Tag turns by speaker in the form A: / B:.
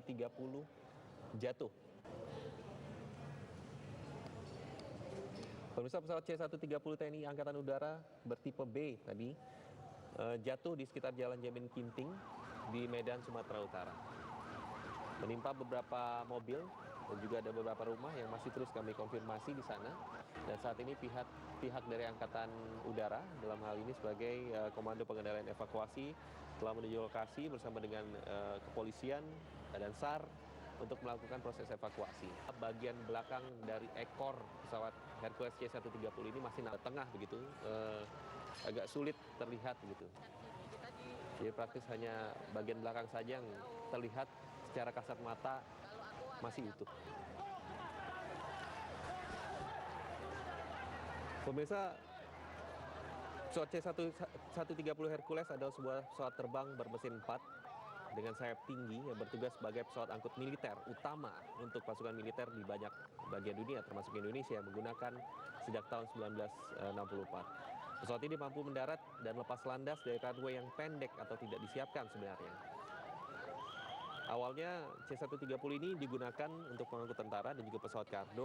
A: C-130 jatuh. Pemirsa, pesawat C-130 TNI Angkatan Udara bertipe B tadi jatuh di sekitar Jalan Jamin Ginting di Medan, Sumatera Utara. Menimpa beberapa mobil dan juga ada beberapa rumah yang masih terus kami konfirmasi di sana. Dan saat ini pihak dari Angkatan Udara dalam hal ini sebagai Komando Pengendalian Evakuasi telah menuju lokasi bersama dengan kepolisian dan SAR untuk melakukan proses evakuasi. Bagian belakang dari ekor pesawat Hercules C-130 ini masih tengah begitu, agak sulit terlihat begitu. Jadi praktis hanya bagian belakang saja yang terlihat secara kasat mata masih utuh. Pemirsa, pesawat C-130 Hercules adalah sebuah pesawat terbang bermesin 4 dengan sayap tinggi yang bertugas sebagai pesawat angkut militer utama untuk pasukan militer di banyak bagian dunia termasuk Indonesia menggunakan sejak tahun 1964. Pesawat ini mampu mendarat dan lepas landas dari runway yang pendek atau tidak disiapkan sebenarnya. Awalnya C-130 ini digunakan untuk pengangkut tentara dan juga pesawat kargo.